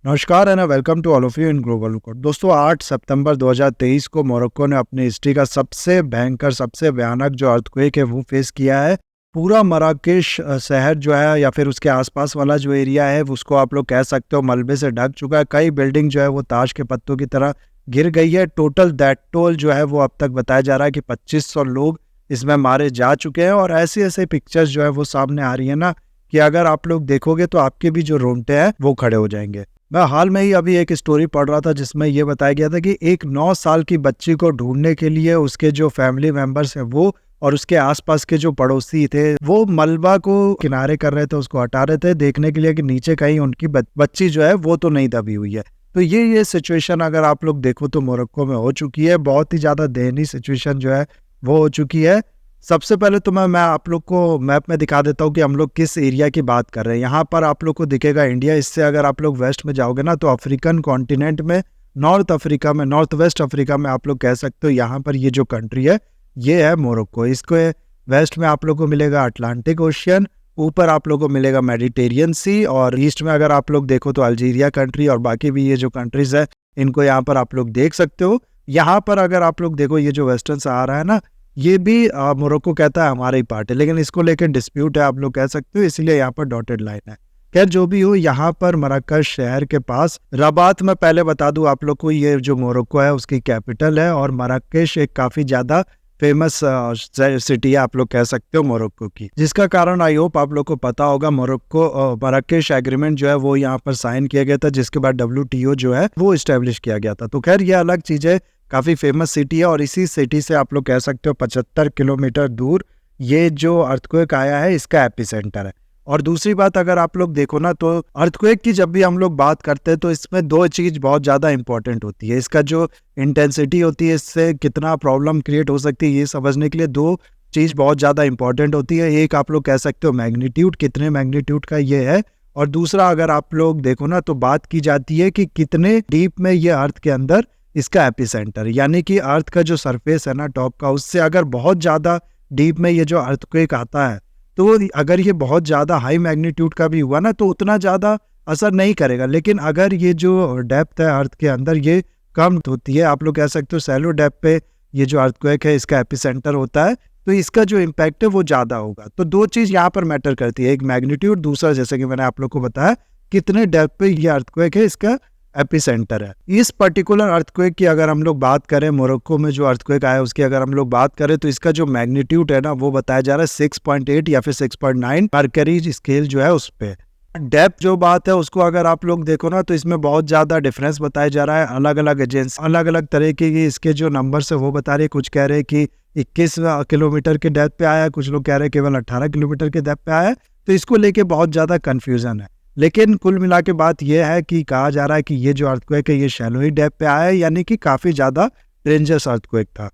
नमस्कार and welcome to all of you in global record. दोस्तों 8 सितंबर 2023 को मोरक्को ने अपनी हिस्ट्री का सबसे भयंकर सबसे भयानक जो अर्थक्वेक है वो फेस किया है। पूरा मराकेश शहर जो है या फिर उसके आसपास वाला जो एरिया है उसको आप लोग कह सकते हो मलबे से ढक चुका है। कई बिल्डिंग जो है वो ताश के पत्तों की तरह गिर गई है। टोटल दैट टोल जो है वो अब तक बताया जा रहा है कि 2500 लोग इसमें मारे जा चुके हैं। और ऐसी ऐसे पिक्चर्स जो है वो सामने आ रही है ना कि अगर आप लोग देखोगे तो आपके भी जो रोंगटे हैं वो खड़े हो जाएंगे। मैं हाल में ही अभी एक स्टोरी पढ़ रहा था जिसमें ये बताया गया था कि एक 9 साल की बच्ची को ढूंढने के लिए उसके जो फैमिली मेंबर्स हैं वो और उसके आसपास के जो पड़ोसी थे वो मलबा को किनारे कर रहे थे, उसको हटा रहे थे देखने के लिए कि नीचे कहीं उनकी बच्ची जो है वो तो नहीं दबी हुई है। तो ये सिचुएशन अगर आप लोग देखो तो मोरक्को में हो चुकी है। बहुत ही ज्यादा दयनीय सिचुएशन जो है वो हो चुकी है। सबसे पहले तो मैं आप लोग को मैप में दिखा देता हूँ कि हम लोग किस एरिया की बात कर रहे हैं। यहाँ पर आप लोग को दिखेगा इंडिया। इससे अगर आप लोग वेस्ट में जाओगे ना तो अफ्रीकन कॉन्टिनेंट में नॉर्थ वेस्ट अफ्रीका में आप लोग कह सकते हो यहाँ पर ये जो कंट्री है ये है मोरक्को। इसको वेस्ट में आप लोग को मिलेगा अटलांटिक ओशियन, ऊपर आप लोग को मिलेगा मेडिटेरियन सी, और ईस्ट में अगर आप लोग देखो तो अल्जीरिया कंट्री और बाकी भी ये जो कंट्रीज है इनको यहाँ पर आप लोग देख सकते हो। यहाँ पर अगर आप लोग देखो ये जो वेस्टर्न सहारा है ना ये भी मोरक्को कहता है हमारा ही पार्ट है, लेकिन इसको लेकर डिस्प्यूट है आप लोग कह सकते हो, इसलिए यहाँ पर डॉटेड लाइन है। खैर जो भी हो, यहाँ पर मराकश शहर के पास रबात में पहले बता दूं आप लोग को ये जो मोरक्को है उसकी कैपिटल है। और मराकश एक काफी ज्यादा फेमस सिटी है आप लोग कह सकते हो मोरक्को की, जिसका कारण आई होप आप लोग को पता होगा। मराकश एग्रीमेंट जो है वो यहाँ पर साइन किया गया था, जिसके बाद WTO जो है वो इस्टेब्लिश किया गया था। तो खैर ये अलग चीज है, काफी फेमस सिटी है। और इसी सिटी से आप लोग कह सकते हो 75 किलोमीटर दूर ये जो अर्थक्वेक आया है इसका एपिसेंटर है। और दूसरी बात अगर आप लोग देखो ना तो अर्थक्वेक की जब भी हम लोग बात करते हैं तो इसमें दो चीज बहुत ज्यादा इंपॉर्टेंट होती है। इसका जो इंटेंसिटी होती है, इससे कितना प्रॉब्लम क्रिएट हो सकती है ये समझने के लिए दो चीज बहुत ज्यादा इंपॉर्टेंट होती है। एक आप लोग कह सकते हो मैग्नीट्यूड, कितने मैग्नीट्यूड का ये है। और दूसरा अगर आप लोग देखो ना तो बात की जाती है कि कितने डीप में ये अर्थ के अंदर इसका एपिसेंटर, यानी कि अर्थ का जो सरफेस है ना टॉप का, उससे अगर बहुत ज्यादा डीप में ये जो अर्थक्वेक आता है तो अगर ये बहुत ज्यादा हाई मैग्नीट्यूड का भी हुआ ना तो उतना ज्यादा असर नहीं करेगा। लेकिन अगर ये जो डेप्थ है अर्थ के अंदर ये कम होती है, आप लोग कह सकते हो सैलो डेप्थ पे ये जो अर्थक्वेक है इसका एपिसेंटर होता है, तो इसका जो इम्पैक्ट है वो ज्यादा होगा। तो दो चीज यहाँ पर मैटर करती है, एक मैग्नीट्यूड, दूसरा जैसे कि मैंने आप लोग को बताया कितने डेप्थ पे ये अर्थक्वेक है इसका एपिसेंटर है। इस पर्टिकुलर अर्थक्वेक की अगर हम लोग बात करें, मोरक्को में जो अर्थक्वेक आया उसकी अगर हम लोग बात करें तो इसका जो मैग्नीट्यूड है ना वो बताया जा रहा है 6.8 या फिर 6.9 मरकरी स्केल जो है उस पे। डेप्थ जो बात है उसको अगर आप लोग देखो ना तो इसमें बहुत ज्यादा डिफरेंस बताया जा रहा है। अलग अलग एजेंसी अलग अलग तरह की इसके जो नंबर है वो बता रही है। कुछ कह रहे हैं कि 21 किलोमीटर के डेप्थ पे आया, कुछ लोग कह रहे हैं केवल 18 किलोमीटर के डेप्थ पे आया। तो इसको लेके बहुत ज्यादा कंफ्यूजन है, लेकिन कुल मिला के बात यह है कि कहा जा रहा है कि ये जो अर्थक्वेक है ये शैलो ही डेप्थ पे आया है, यानी कि काफी ज्यादा डेंजरस अर्थक्वेक था।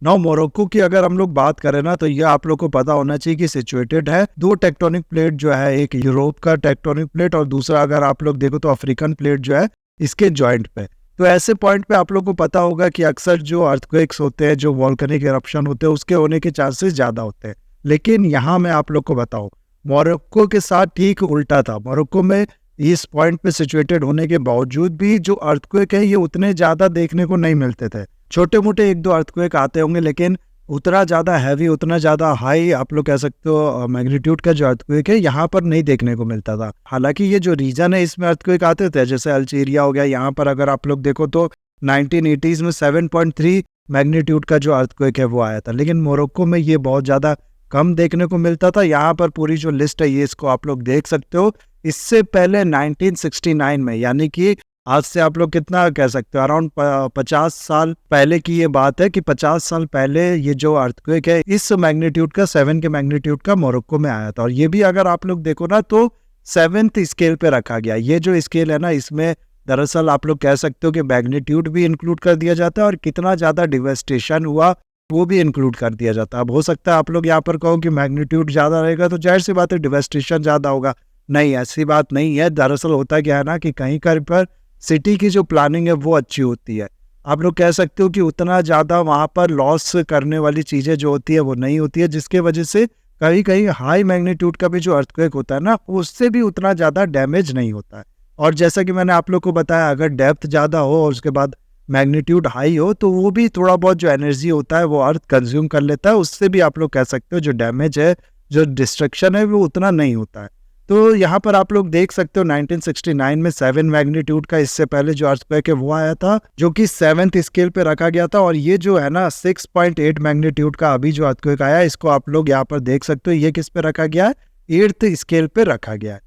नौ मोरक्को की अगर हम लोग बात करें ना तो ये आप लोग को पता होना चाहिए कि सिचुएटेड है दो टेक्टोनिक प्लेट जो है, एक यूरोप का टेक्टोनिक प्लेट और दूसरा अगर आप लोग देखो तो अफ्रीकन प्लेट जो है इसके जॉइंट पे। तो ऐसे पॉइंट पे आप लोग को पता होगा कि अक्सर जो अर्थक्वेक्स होते हैं, जो वॉल्केनिक इरप्शन होते हैं, उसके होने के चांसेस ज्यादा होते हैं। लेकिन यहाँ मैं आप लोग को बताऊं मोरक्को के साथ ठीक उल्टा था। मोरक्को में इस पॉइंट पे सिचुएटेड होने के बावजूद भी जो अर्थक्वेक है ये उतने ज्यादा देखने को नहीं मिलते थे। छोटे मोटे एक दो अर्थक्वेक आते होंगे, लेकिन उतना ज्यादा हैवी, उतना ज्यादा हाई आप लोग कह सकते हो मैग्नीट्यूड का जो अर्थक्वेक है यहाँ पर नहीं देखने को मिलता था। हालांकि ये जो रीजन है इसमें अर्थक्वेक आते थे, जैसे अल्जीरिया हो गया, यहाँ पर अगर आप लोग देखो तो 1980s में 7.3 मैग्नीट्यूड का जो अर्थक्वेक है वो आया था। लेकिन मोरक्को में ये बहुत ज्यादा कम देखने को मिलता था। यहाँ पर पूरी जो लिस्ट है ये इसको आप लोग देख सकते हो। इससे पहले 1969 में, यानी कि आज से आप लोग कितना कह सकते हो अराउंड 50 साल पहले की ये बात है कि 50 साल पहले ये जो अर्थक्वेक है इस मैग्नीट्यूड का 7 के मैग्नीट्यूड का मोरक्को में आया था। और ये भी अगर आप लोग देखो ना तो 7th स्केल पे रखा गया। ये जो स्केल है ना इसमें दरअसल आप लोग कह सकते हो कि मैग्नीट्यूड भी इंक्लूड कर दिया जाता है और कितना ज्यादा डिवेस्टेशन हुआ वो भी इंक्लूड कर दिया जाता है। अब हो सकता है आप लोग यहाँ पर कहो कि मैग्नीट्यूड ज्यादा रहेगा तो जाहिर सी बात है डिवेस्टेशन ज्यादा होगा। नहीं, ऐसी बात नहीं है। दरअसल होता क्या है ना कि कहीं कहीं पर सिटी की जो प्लानिंग है वो अच्छी होती है। आप लोग कह सकते हो कि उतना ज्यादा वहां पर लॉस करने वाली चीजें जो होती है वो नहीं होती है, जिसके वजह से कहीं कहीं हाई मैग्नीट्यूड का भी जो अर्थक्वेक होता है ना उससे भी उतना ज्यादा डैमेज नहीं होता है। और जैसा कि मैंने आप लोग को बताया, अगर डेप्थ ज़्यादा हो और उसके बाद मैग्नीट्यूड हाई हो तो वो भी थोड़ा बहुत जो एनर्जी होता है वो अर्थ कंज्यूम कर लेता है, उससे भी आप लोग कह सकते हो जो डैमेज है, जो डिस्ट्रक्शन है वो उतना नहीं होता है। तो यहाँ पर आप लोग देख सकते हो 1969 में 7 मैग्नीट्यूड का इससे पहले जो अर्थक्वेक है वो आया था, जो कि 7th स्केल पे रखा गया था। और ये जो है ना 6.8 मैग्नीट्यूड का अभी जो अर्थक्वेक आया, इसको आप लोग यहाँ पर देख सकते हो, ये किस पे रखा गया है, 8th स्केल पे रखा गया है।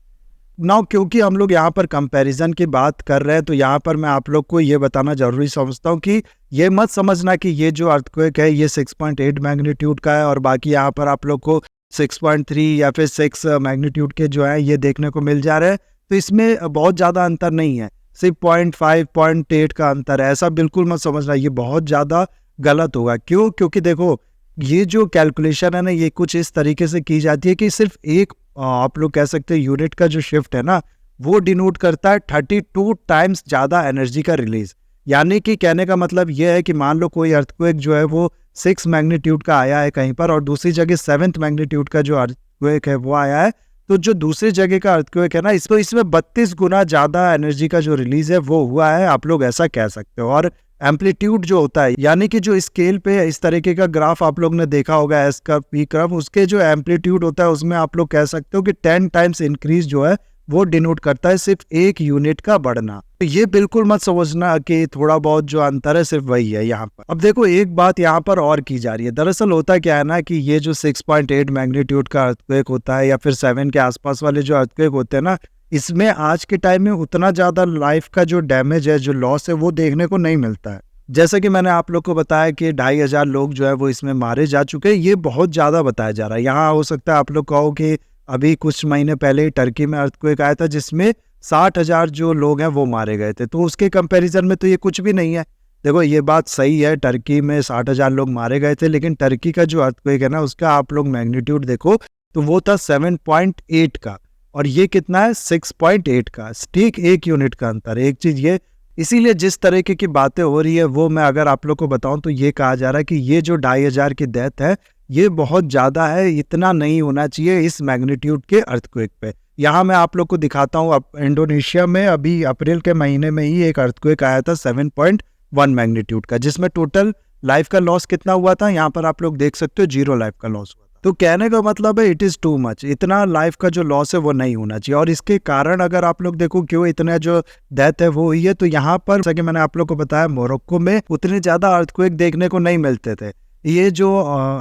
नाउ क्योंकि हम लोग यहाँ पर कंपैरिजन की बात कर रहे हैं, तो यहाँ पर मैं आप लोग को ये बताना जरूरी समझता हूँ कि ये मत समझना कि ये जो अर्थक्वेक है ये 6.8 मैग्नीट्यूड का है और बाकी यहाँ पर आप लोग को 6.3 या फिर 6 मैग्नीट्यूड के जो है ये देखने को मिल जा रहे हैं। तो इसमें बहुत ज़्यादा अंतर नहीं है, सिर्फ 0.5 0.8 का अंतर है, ऐसा बिल्कुल मत समझना, ये बहुत ज़्यादा गलत होगा। क्यों? क्योंकि देखो ये जो कैलकुलेशन है ना, ये कुछ इस तरीके से की जाती है कि सिर्फ एक आप लोग कह सकते हैं यूनिट का जो शिफ्ट है ना वो डिनोट करता है 32 टाइम्स ज़्यादा एनर्जी का रिलीज। यानी कि कहने का मतलब ये है कि मान लो कोई अर्थक्वेक जो है वो 6 मैग्नीट्यूड का आया है कहीं पर और दूसरी जगह 7th मैग्नीट्यूड का जो अर्थक्वेक है वो आया है, तो जो दूसरी जगह का अर्थक्वेक है ना इसमें 32 गुना ज़्यादा एनर्जी का जो रिलीज है वो हुआ है, आप लोग ऐसा कह सकते हो। और एम्पलीट्यूड जो होता है, यानी कि जो स्केल पे इस तरीके का ग्राफ आप लोग ने देखा होगा, एस कर्व, पी कर्व, उसके जो एम्पलीट्यूड होता है उसमें आप लोग कह सकते हो कि 10 टाइम्स इंक्रीज जो है वो डिनोट करता है सिर्फ एक यूनिट का बढ़ना। तो ये बिल्कुल मत समझना कि थोड़ा बहुत जो अंतर है सिर्फ वही है यहाँ पर। अब देखो एक बात यहाँ पर और की जा रही है, दरअसल होता क्या है ना कि ये जो 6.8 मैग्नीट्यूड का अर्थक्वेक होता है या फिर 7 के आसपास वाले जो अर्थक्वेक होते हैं ना, इसमें आज के टाइम में उतना ज्यादा लाइफ का जो डैमेज है, जो लॉस है, वो देखने को नहीं मिलता है। जैसे कि मैंने आप लोग को बताया कि 2,500 लोग जो है वो इसमें मारे जा चुके हैं, ये बहुत ज्यादा बताया जा रहा है। यहाँ हो सकता है आप लोग कहो कि अभी कुछ महीने पहले ही टर्की में अर्थक्वेक आया था जिसमें 60,000 जो लोग हैं वो मारे गए थे, तो उसके कंपैरिजन में तो ये कुछ भी नहीं है। देखो ये बात सही है, टर्की में 60,000 लोग मारे गए थे, लेकिन टर्की का जो अर्थक्वेक है ना उसका आप लोग मैग्नीट्यूड देखो तो वो था 7.8 का और ये कितना है 6.8 का, ठीक एक यूनिट का अंतर। एक चीज ये, इसीलिए जिस तरीके की बातें हो रही है वो मैं अगर आप लोग को बताऊं तो ये कहा जा रहा है कि ये जो 2,500 की डेथ है ये बहुत ज्यादा है, इतना नहीं होना चाहिए इस मैग्नीट्यूड के अर्थक्वेक पे। यहाँ मैं आप लोग को दिखाता हूँ, इंडोनेशिया में अभी अप्रैल के महीने में ही एक अर्थक्वेक आया था 7.1 मैग्नीट्यूड का, जिसमें टोटल लाइफ का लॉस कितना हुआ था, यहाँ पर आप लोग देख सकते हो 0 लाइफ का लॉस हुआ। तो कहने का मतलब है इट इज टू मच, इतना लाइफ का जो लॉस है वो नहीं होना चाहिए। और इसके कारण अगर आप लोग देखो क्यों इतना जो डेथ है वो हुई है, तो यहाँ पर जैसा कि मैंने आप लोग को बताया मोरक्को में उतने ज्यादा अर्थक्वेक देखने को नहीं मिलते थे। ये जो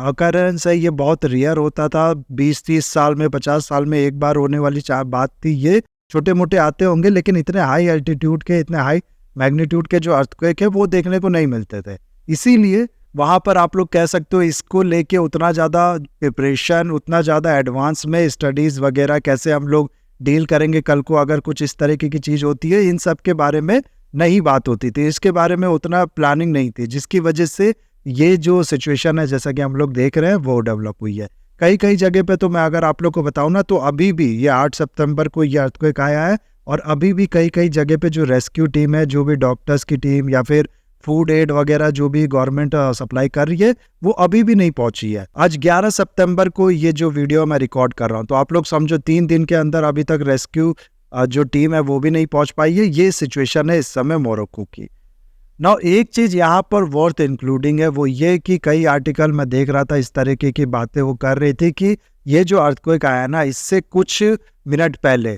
अकरेंस है ये बहुत रेयर होता था, 20-30 साल में 50 साल में एक बार होने वाली बात थी। ये छोटे मोटे आते होंगे लेकिन इतने हाई एल्टीट्यूड के, इतने हाई मैग्नीट्यूड के जो अर्थक्वेक है वो देखने को नहीं मिलते थे। इसीलिए वहाँ पर आप लोग कह सकते हो इसको लेके उतना ज़्यादा प्रिपरेशन, उतना ज़्यादा एडवांस में स्टडीज़ वगैरह कैसे हम लोग डील करेंगे कल को अगर कुछ इस तरीके की चीज़ होती है, इन सब के बारे में नहीं बात होती थी, इसके बारे में उतना प्लानिंग नहीं थी, जिसकी वजह से ये जो सिचुएशन है जैसा कि हम लोग देख रहे हैं वो डेवलप हुई है। कई कई जगह पे तो मैं अगर आप लोग को बताऊँ ना तो अभी भी ये 8 सितंबर को ये अर्थक्वेक आया है और अभी भी कई कई जगह पे जो रेस्क्यू टीम है, जो भी डॉक्टर्स की टीम या फिर फूड एड वगैरह जो भी गवर्नमेंट सप्लाई कर रही है वो अभी भी नहीं पहुंची है। आज 11 सितंबर को ये जो वीडियो मैं रिकॉर्ड कर रहा हूं, तो आप लोग समझो 3 दिन के अंदर अभी तक रेस्क्यू जो टीम है वो भी नहीं पहुंच पाई है। ये सिचुएशन है इस समय मोरक्को की। नाउ एक चीज यहाँ पर वर्थ इंक्लूडिंग है वो ये कि कई आर्टिकल मैं देख रहा था इस तरीके की बातें वो कर रही थी कि ये जो अर्थक्वेक आया ना इससे कुछ मिनट पहले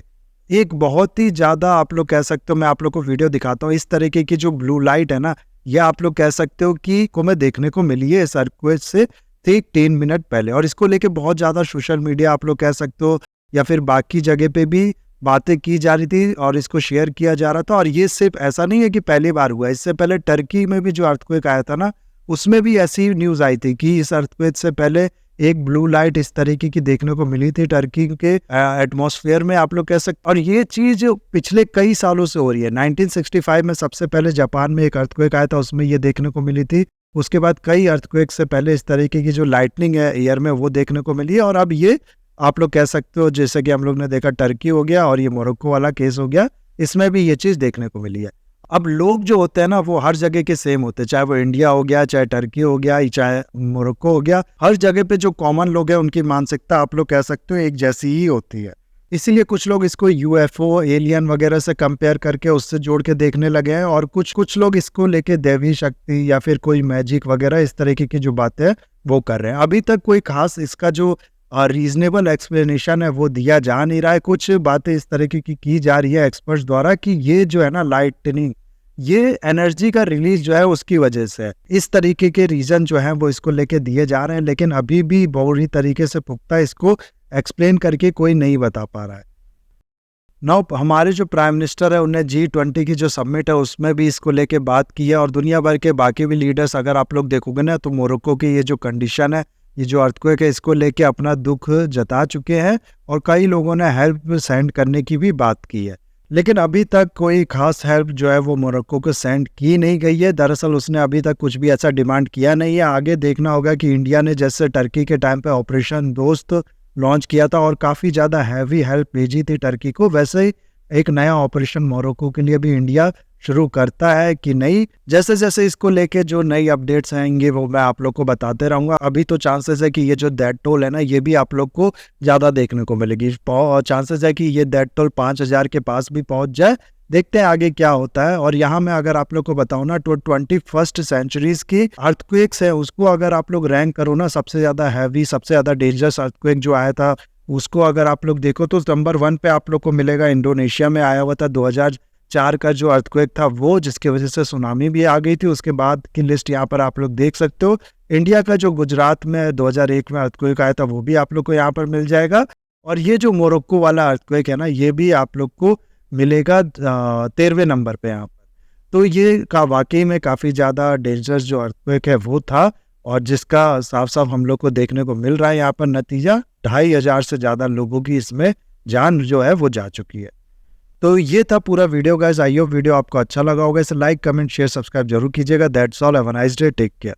एक बहुत ही ज्यादा, आप लोग कह सकते हो, मैं आप लोग को वीडियो दिखाता हूँ, इस तरीके की जो ब्लू लाइट है ना ये आप लोग कह सकते हो कि को मैं देखने को मिली है इस अर्थक्वेक से ठीक 3 मिनट पहले। और इसको लेके बहुत ज्यादा सोशल मीडिया आप लोग कह सकते हो या फिर बाकी जगह पे भी बातें की जा रही थी और इसको शेयर किया जा रहा था। और ये सिर्फ ऐसा नहीं है कि पहली बार हुआ, इससे पहले टर्की में भी जो अर्थक्वेक आया था ना उसमें भी ऐसी न्यूज आई थी कि इस अर्थक्वेक से पहले एक ब्लू लाइट इस तरीके की देखने को मिली थी टर्की के एटमॉस्फेयर में, आप लोग कह सकते। और ये चीज पिछले कई सालों से हो रही है। 1965 में सबसे पहले जापान में एक अर्थक्वेक आया था, उसमें ये देखने को मिली थी। उसके बाद कई अर्थक्वेक से पहले इस तरीके की जो लाइटनिंग है एयर में वो देखने को मिली है। और अब ये आप लोग कह सकते हो जैसे कि हम लोग ने देखा टर्की हो गया और ये मोरक्को वाला केस हो गया, इसमें भी ये चीज देखने को मिली है। अब लोग जो होते हैं ना वो हर जगह के सेम होते हैं, चाहे वो इंडिया हो गया, चाहे टर्की हो गया, चाहे मोरक्को हो गया, हर जगह पे जो कॉमन लोग हैं उनकी मानसिकता आप लोग कह सकते हो एक जैसी ही होती है। इसीलिए कुछ लोग इसको यूएफओ, एलियन वगैरह से कंपेयर करके उससे जोड़ के देखने लगे हैं, और कुछ लोग इसको लेके दैवी शक्ति या फिर कोई मैजिक वगैरह इस तरीके की जो बातें हैं वो कर रहे हैं। अभी तक कोई खास इसका जो रीजनेबल एक्सप्लेनेशन है वो दिया जा नहीं रहा है। कुछ बातें इस तरीके की जा रही है एक्सपर्ट्स द्वारा कि ये जो है ना लाइटनिंग, ये एनर्जी का रिलीज जो है उसकी वजह से है। इस तरीके के रीजन जो है वो इसको लेके दिए जा रहे हैं, लेकिन अभी भी पूरी तरीके से पुख्ता इसको एक्सप्लेन करके कोई नहीं बता पा रहा है। नाउ हमारे जो प्राइम मिनिस्टर है उन्हें G20 की जो समिट है उसमें भी इसको लेके बात की है, और दुनिया भर के बाकी भी लीडर्स अगर आप लोग देखोगे ना तो मोरक्को की ये जो कंडीशन है, ये जो अर्थक्वेक है, इसको लेके अपना दुख जता चुके हैं, और कई लोगों ने हेल्प सेंड करने की भी बात की है। लेकिन अभी तक कोई खास हेल्प जो है वो मोरक्को को सेंड की नहीं गई है। दरअसल उसने अभी तक कुछ भी ऐसा डिमांड किया नहीं है। आगे देखना होगा कि इंडिया ने जैसे टर्की के टाइम पे ऑपरेशन दोस्त लॉन्च किया था और काफ़ी ज़्यादा हैवी हेल्प भेजी थी टर्की को, वैसे ही एक नया ऑपरेशन मोरक्को के लिए भी इंडिया शुरू करता है कि नहीं। जैसे जैसे इसको लेके जो नई अपडेट्स आएंगे वो मैं आप लोग को बताते रहूँगा। अभी तो चांसेस है कि ये जो डेथ टोल है ना ये भी आप लोग को ज़्यादा देखने को मिलेगी। चांसेस है कि ये डेथ टोल 5,000 के पास भी पहुँच जाए। देखते हैं आगे क्या होता है। और यहाँ मैं अगर आप लोग को बताऊँ ना तो 21st सेंचुरीज की अर्थक्वेक्स है उसको अगर आप लोग रैंक करो ना, सबसे ज़्यादा हैवी, सबसे ज़्यादा डेंजरस अर्थक्वेक जो आया था उसको अगर आप लोग देखो तो नंबर 1 पे आप लोग को मिलेगा इंडोनेशिया में आया हुआ था 2004 का जो अर्थक्वेक था वो, जिसकी वजह से सुनामी भी आ गई थी। उसके बाद की लिस्ट यहाँ पर आप लोग देख सकते हो। इंडिया का जो गुजरात में 2001 में अर्थक्वेक आया था वो भी आप लोग को यहाँ पर मिल जाएगा। और ये जो मोरक्को वाला अर्थक्वेक है ना ये भी आप लोग को मिलेगा 13वें नंबर पे यहाँ पर। तो ये का वाकई में काफ़ी ज़्यादा डेंजरस जो अर्थक्वेक है वो था, और जिसका साफ साफ हम लोग को देखने को मिल रहा है यहाँ पर नतीजा। 2,500 से ज़्यादा लोगों की इसमें जान जो है वो जा चुकी है। तो ये था पूरा video guys. I hope video आपको अच्छा लगा होगा। इसे लाइक, कमेंट, शेयर, सब्सक्राइब जरूर कीजिएगा। That's all, have a nice day, take care.